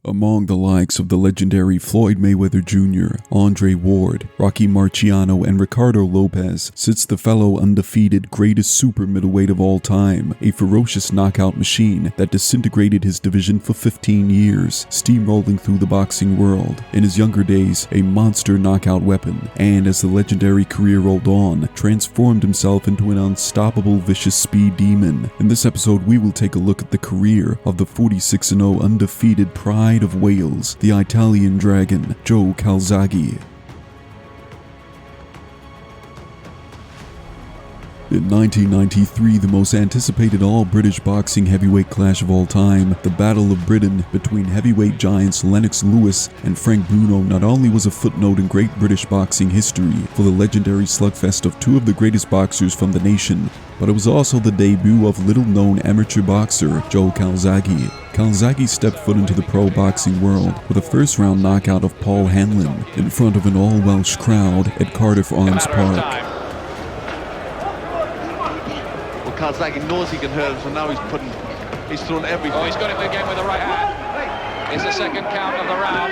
Among the likes of the legendary Floyd Mayweather Jr., Andre Ward, Rocky Marciano, and Ricardo Lopez sits the fellow undefeated greatest super middleweight of all time, a ferocious knockout machine that disintegrated his division for 15 years, steamrolling through the boxing world. In his younger days, a monster knockout weapon, and as the legendary career rolled on, transformed himself into an unstoppable vicious speed demon. In this episode, we will take a look at the career of the 46-0 undefeated pride of Wales, the Italian dragon, Joe Calzaghe. In 1993, the most anticipated all-British boxing heavyweight clash of all time, the Battle of Britain between heavyweight giants Lennox Lewis and Frank Bruno, not only was a footnote in great British boxing history for the legendary slugfest of two of the greatest boxers from the nation, but it was also the debut of little-known amateur boxer Joe Calzaghe. Calzaghe stepped foot into the pro boxing world with a first-round knockout of Paul Hanlon in front of an all-Welsh crowd at Cardiff Arms Park. Calzaghe knows he can hurt him, so now he's thrown everything. Oh, he's got him again with the right hand. It's the second count of the round.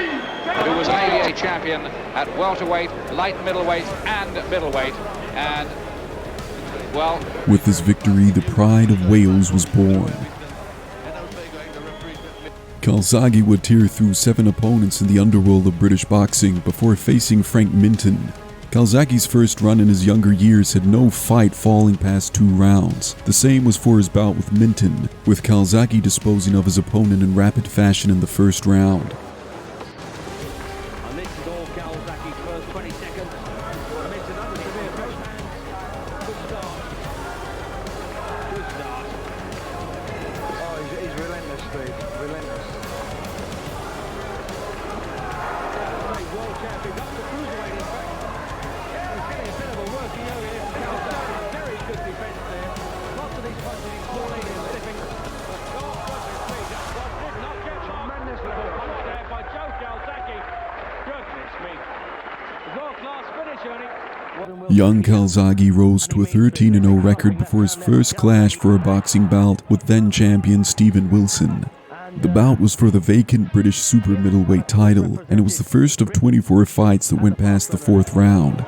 Who was ABA champion at welterweight, light middleweight, and middleweight. And, well... With this victory, the pride of Wales was born. Calzaghe would tear through 7 opponents in the underworld of British boxing before facing Frank Minton. Calzaghe's first run in his younger years had no fight falling past 2 rounds. The same was for his bout with Minton, with Calzaghe disposing of his opponent in rapid fashion in the first round. And this is all Calzaghe's first 20 seconds. Minton under severe pressure. Good start. Good start. Oh, he's relentless, Steve. Relentless. World champion, up to cruiserweight, in fact. He's getting a bit of a working over here. Very good defence there. Lots of these punches he's falling and slipping. Oh, goodness me, that one did not get tremendous little punch there by Joe Calzaghe. Goodness me. World-class finish, Ernie. Young Calzaghe rose to a 13-0 record before his first clash for a boxing bout with then-champion Stephen Wilson. The bout was for the vacant British super middleweight title, and it was the first of 24 fights that went past the 4th round.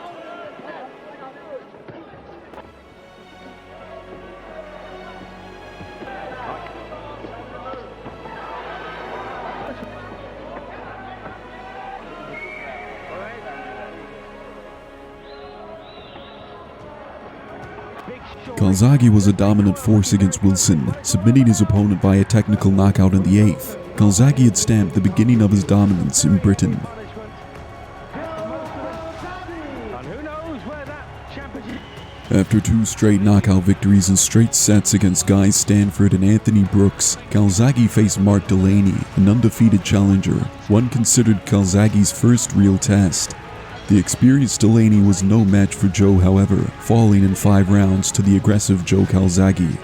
Calzaghe was a dominant force against Wilson, submitting his opponent via technical knockout in the 8th. Calzaghe had stamped the beginning of his dominance in Britain. After 2 straight knockout victories in straight sets against Guy Stanford and Anthony Brooks, Calzaghe faced Mark Delaney, an undefeated challenger, one considered Calzaghe's first real test. The experienced Delaney was no match for Joe, however, falling in 5 rounds to the aggressive Joe Calzaghe.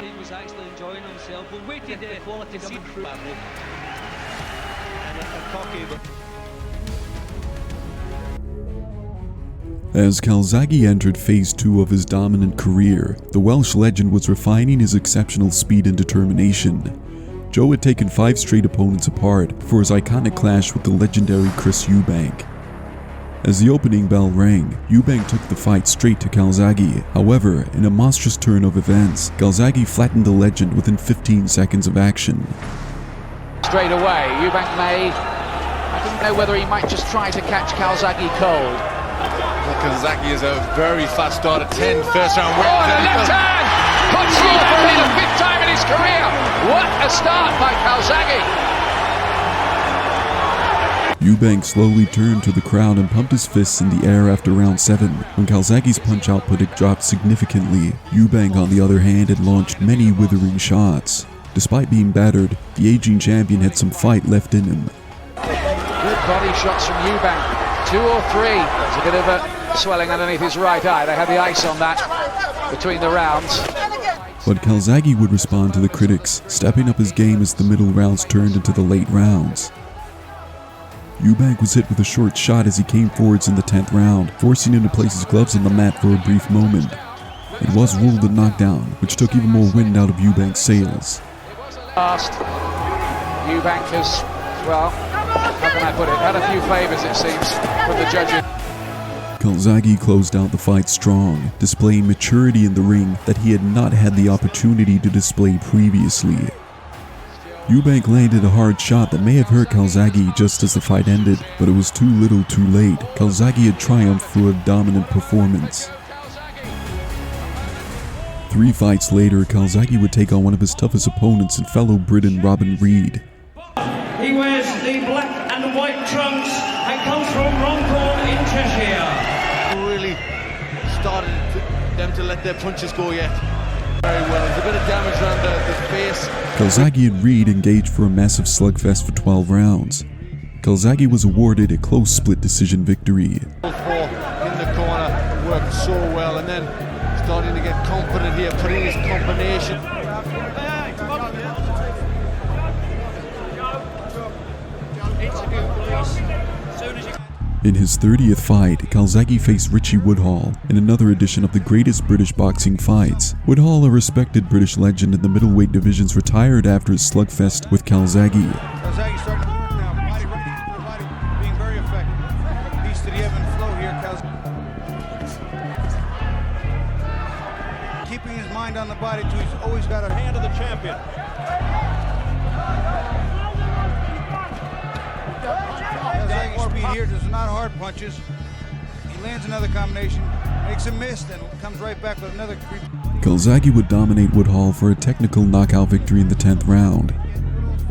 He was actually enjoying himself. We'll wait till the quality coming through. As Calzaghe entered phase 2 of his dominant career, the Welsh legend was refining his exceptional speed and determination. Joe had taken 5 straight opponents apart for his iconic clash with the legendary Chris Eubank. As the opening bell rang, Eubank took the fight straight to Calzaghe. However, in a monstrous turn of events, Calzaghe flattened the legend within 15 seconds of action. Straight away, Eubank may... I didn't know whether he might just try to catch Calzaghe cold. Calzaghe is a very fast start at 10, first round win. Oh, and a left hand! Puts Eubank in the 5th time in his career! What a start by Calzaghe! Eubank slowly turned to the crowd and pumped his fists in the air after round 7. When Calzaghe's punch output had dropped significantly, Eubank on the other hand had launched many withering shots. Despite being battered, the aging champion had some fight left in him. Good body shots from Eubank. 2 or 3. There's a bit of a swelling underneath his right eye. They had the ice on that between the rounds. But Calzaghe would respond to the critics, stepping up his game as the middle rounds turned into the late rounds. Eubank was hit with a short shot as he came forwards in the 10th round, forcing him to place his gloves on the mat for a brief moment. It was ruled a knockdown, which took even more wind out of Eubank's sails. Last, Eubank has, well, how can I put it, had a few favours it seems from the judges. Calzaghe closed out the fight strong, displaying maturity in the ring that he had not had the opportunity to display previously. Eubank landed a hard shot that may have hurt Calzaghe just as the fight ended, but it was too little too late. Calzaghe had triumphed through a dominant performance. 3 fights later, Calzaghe would take on one of his toughest opponents and fellow Briton Robin Reid. He wears the black and white trunks and comes from Runcorn in Cheshire. Really started them to let their punches go yet. Very well. There's a bit of damage around the face. Calzaghe and Reid engaged for a massive slugfest for 12 rounds. Calzaghe was awarded a close split decision victory. Both four in the corner worked so well, and then starting to get confident here, putting his combination. In his 30th fight, Calzaghe faced Richie Woodhall in another edition of the greatest British boxing fights. Woodhall, a respected British legend in the middleweight divisions, retired after his slugfest with Calzaghe. Calzaghe starting to work now, body right, body being very effective. Piece to the ebb and flow here, Calzaghe. Keeping his mind on the body too, he's always got a hand of the champion. Calzaghe's speed here does not hard punches. He lands another combination, makes a miss, then comes right back with another. Calzaghe would dominate Woodhall for a technical knockout victory in the 10th round.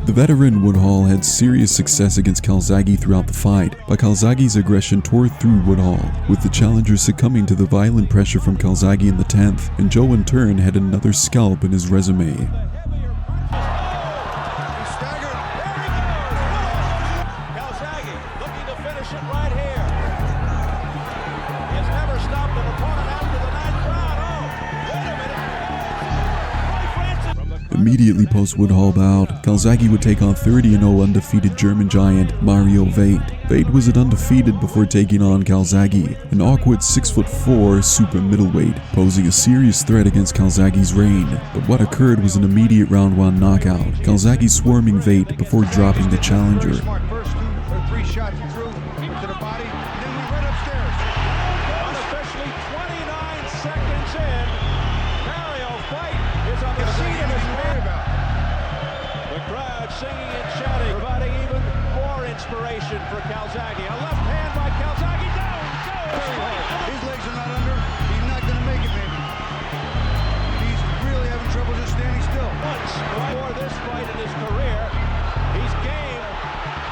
The veteran Woodhall had serious success against Calzaghe throughout the fight, but Calzaghe's aggression tore through Woodhall, with the challenger succumbing to the violent pressure from Calzaghe in the 10th, and Joe in turn had another scalp in his resume. Immediately post Woodhall bout, Calzaghe would take on 30-0 undefeated German giant Mario Veit. Veit was at undefeated before taking on Calzaghe, an awkward 6'4" super middleweight, posing a serious threat against Calzaghe's reign. But what occurred was an immediate round 1 knockout, Calzaghe swarming Veit before dropping the challenger. First 2 or 3 shots through to the body, then went right upstairs. Unofficially 29 seconds in, Mario Veit is on the seat of his pants. The crowd singing and shouting, providing even more inspiration for Calzaghe. A left hand by Calzaghe, down, His legs are not under, he's not going to make it, maybe. He's really having trouble just standing still. once before this fight in his career. He's game,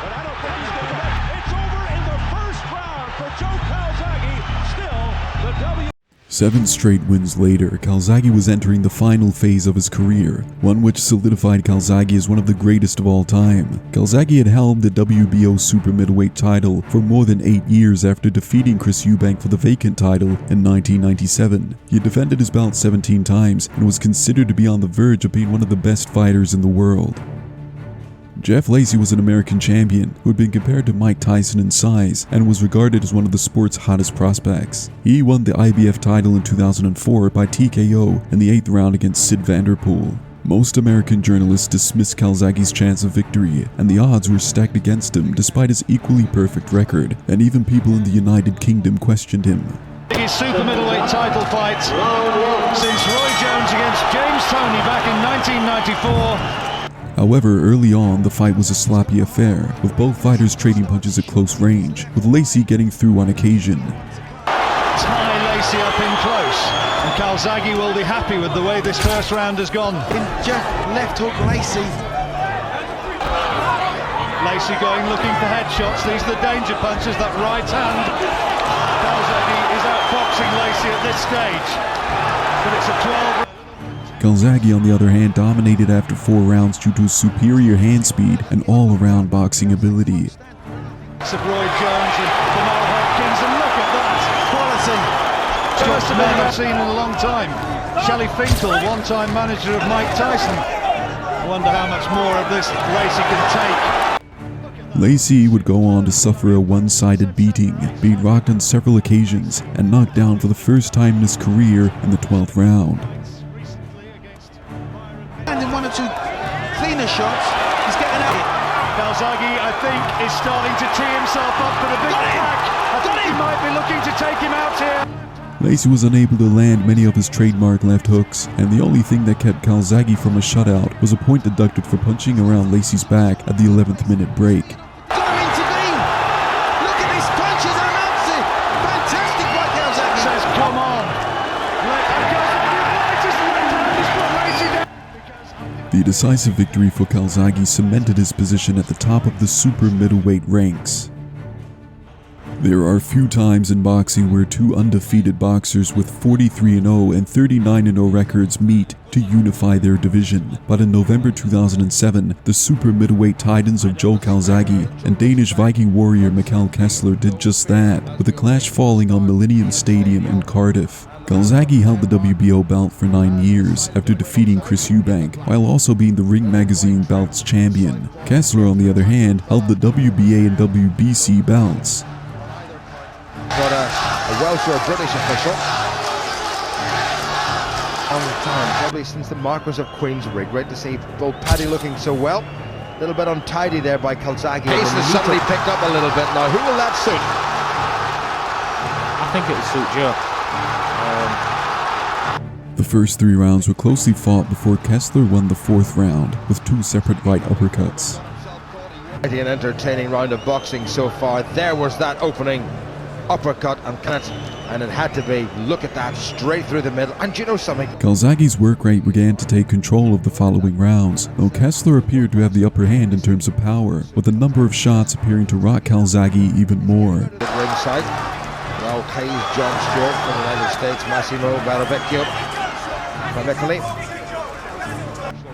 but I don't think he's going to make it. It's over in the first round for Joe Calzaghe. Still, the W. 7 straight wins later, Calzaghe was entering the final phase of his career, one which solidified Calzaghe as one of the greatest of all time. Calzaghe had held the WBO super middleweight title for more than 8 years after defeating Chris Eubank for the vacant title in 1997. He had defended his belt 17 times and was considered to be on the verge of being one of the best fighters in the world. Jeff Lacey was an American champion who had been compared to Mike Tyson in size and was regarded as one of the sport's hottest prospects. He won the IBF title in 2004 by TKO in the 8th round against Sid Vanderpool. Most American journalists dismissed Calzaghe's chance of victory, and the odds were stacked against him despite his equally perfect record, and even people in the United Kingdom questioned him. His super middleweight title fight since Roy Jones against James Toney back in 1994. However, early on, the fight was a sloppy affair, with both fighters trading punches at close range, with Lacey getting through on occasion. Tie Lacey up in close, and Calzaghe will be happy with the way this first round has gone. Jeff left hook Lacey. Lacey going looking for headshots. These are the danger punches, that right hand. Calzaghe is outboxing Lacey at this stage, but it's a 12. Calzaghe, on the other hand, dominated after 4 rounds due to his superior hand speed and all-around boxing ability. Of Roy Jones and Bernard Hopkins, and look at that quality! First of all I've seen in a long time. Shelley Finkel, one-time manager of Mike Tyson. I wonder how much more of this Lacey can take. Lacey would go on to suffer a one-sided beating, being rocked on several occasions and knocked down for the first time in his career in the 12th round. And in one or two cleaner shots, he's getting out. Calzaghe, I think, is starting to tee himself up for the big attack. I think he might be looking to take him out here. Lacey was unable to land many of his trademark left hooks, and the only thing that kept Calzaghe from a shutout was a point deducted for punching around Lacey's back at the 11th minute break. Got him intervene. Look at these punches and announcing. Fantastic by Calzaghe. Says, come on. The decisive victory for Calzaghe cemented his position at the top of the super middleweight ranks. There are few times in boxing where two undefeated boxers with 43-0 and 39-0 records meet to unify their division, but in November 2007, the super middleweight titans of Joe Calzaghe and Danish Viking warrior Mikkel Kessler did just that, with the clash falling on Millennium Stadium in Cardiff. Calzaghe held the WBO belt for 9 years after defeating Chris Eubank, while also being the Ring Magazine belt's champion. Kessler, on the other hand, held the WBA and WBC belts. Got a Welsh or a British official. Long time, probably since the Marquess of Queensberry. Great to see both Paddy looking so well. A little bit untidy there by Calzaghe. Pace has suddenly picked up a little bit now. Who will that suit? I think it will suit Joe. The first 3 rounds were closely fought before Kessler won the 4th round with 2 separate right uppercuts. An entertaining round of boxing so far. There was that opening uppercut and it had to be, look at that, straight through the middle. And you know something? Calzaghe's work rate began to take control of the following rounds, though Kessler appeared to have the upper hand in terms of power, with a number of shots appearing to rock Calzaghe even more. At ringside, Raul Hayes, John Stewart from the United States, Massimo Barovecchio from Italy.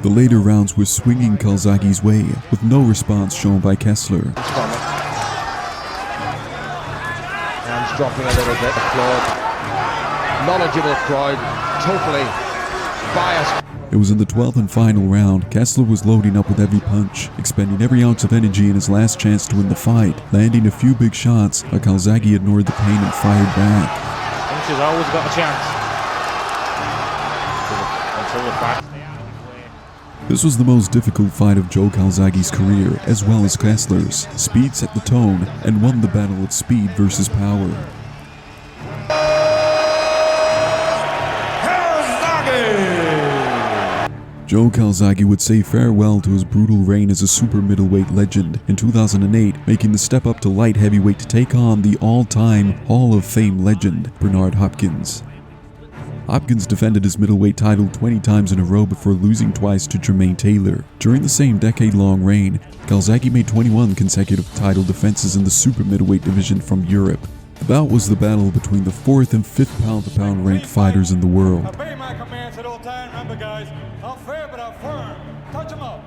The later rounds were swinging Calzaghe's way, with no response shown by Kessler. Hands dropping a little bit, applaud. Knowledgeable crowd, totally biased. It was in the 12th and final round. Kessler was loading up with every punch, expending every ounce of energy in his last chance to win the fight, landing a few big shots, but Calzaghe ignored the pain and fired back. Punch has always got a chance. Until the back. This was the most difficult fight of Joe Calzaghe's career, as well as Kessler's. Speed set the tone and won the battle at speed versus power. Joe Calzaghe would say farewell to his brutal reign as a super middleweight legend in 2008, making the step up to light heavyweight to take on the all-time Hall of Fame legend, Bernard Hopkins. Hopkins defended his middleweight title 20 times in a row before losing twice to Jermaine Taylor. During the same decade-long reign, Calzaghe made 21 consecutive title defenses in the super middleweight division from Europe. The bout was the battle between the 4th and 5th pound-for-pound ranked fighters in the world. Obey my commands at all times, remember guys. I'm fair but I'm firm. Touch him up.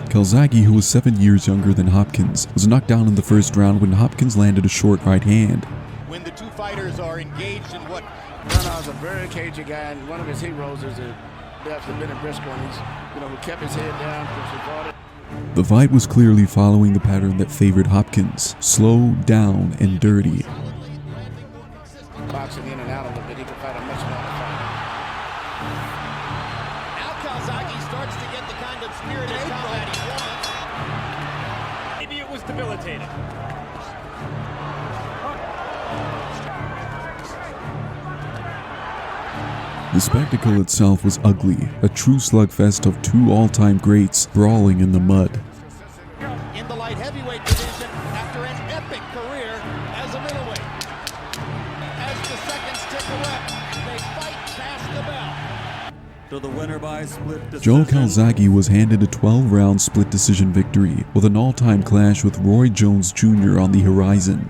Calzaghe, who was 7 years younger than Hopkins, was knocked down in the first round when Hopkins landed a short right hand. When the two fighters are engaged in what Bernard's a very cagey guy, and one of his heroes is definitely Benny Briscoe, and he's, who kept his head down because he fought it. The fight was clearly following the pattern that favored Hopkins: slow, down, and dirty. Boxing in and out a little bit, he could fight a much longer fight. Now Calzaghe starts to get the kind of spirited combat he wants. Maybe it was debilitating. The spectacle itself was ugly, a true slugfest of 2 all-time greats brawling in the mud. In the light heavyweight division after an epic career as a middleweight. As the seconds tick away, they fight past the bell. To the winner by split decision. Joe Calzaghe was handed a 12-round split decision victory, with an all-time clash with Roy Jones Jr. on the horizon.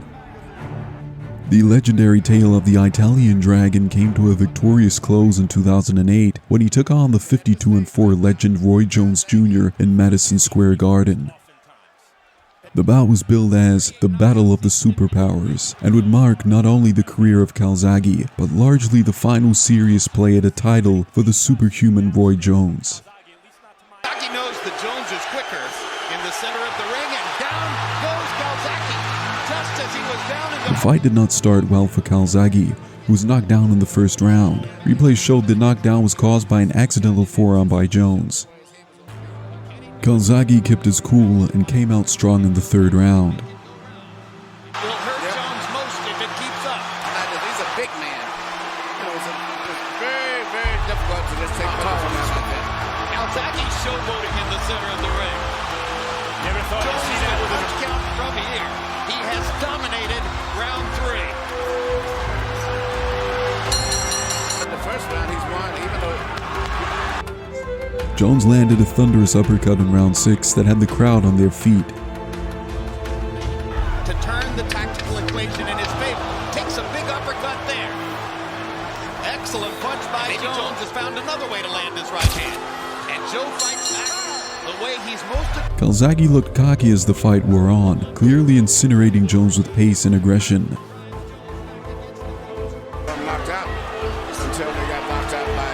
The legendary tale of the Italian Dragon came to a victorious close in 2008 when he took on the 52-4 legend Roy Jones Jr. in Madison Square Garden. The bout was billed as the Battle of the Superpowers and would mark not only the career of Calzaghe, but largely the final serious play at a title for the superhuman Roy Jones. Calzaghe knows that Jones is quicker in the center of the ring, and down goes The fight did not start well for Calzaghe, who was knocked down in the first round. Replay showed the knockdown was caused by an accidental forearm by Jones. Calzaghe kept his cool and came out strong in the third round. Will hurt Jones most if it keeps up. He's a big man. You know, it's very, very difficult to just take punches from him like that. Calzaghe showboating in the center of the ring. Never thought I'd see that with punch count from here. He has dominated round 3. In the first round, he's won, even though Jones landed a thunderous uppercut in round 6 that had the crowd on their feet. To turn the tactical equation in his favor. Takes a big uppercut there. Excellent punch by Jones has found another way to land his right hand. And Joe fights back the way he's most... Calzaghe looked cocky as the fight wore on, clearly incinerating Jones with pace and aggression. knocked out until they got knocked out by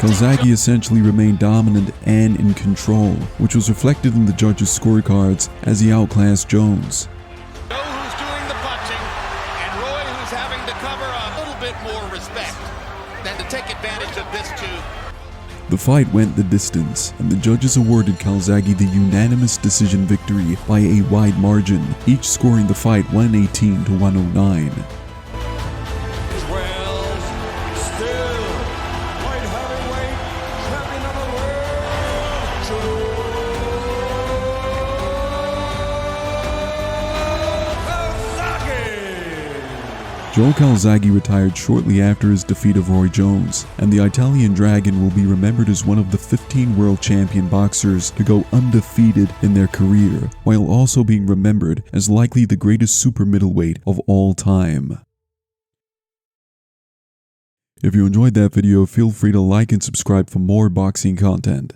Calzaghe essentially remained dominant and in control, which was reflected in the judges' scorecards as he outclassed Jones. Joe who's doing the punching, and Roy who's having to cover a little bit more respect than to take advantage of this too. The fight went the distance, and the judges awarded Calzaghe the unanimous decision victory by a wide margin, each scoring the fight 118 to 109. Joe Calzaghe retired shortly after his defeat of Roy Jones, and the Italian Dragon will be remembered as one of the 15 world champion boxers to go undefeated in their career, while also being remembered as likely the greatest super middleweight of all time. If you enjoyed that video, feel free to like and subscribe for more boxing content.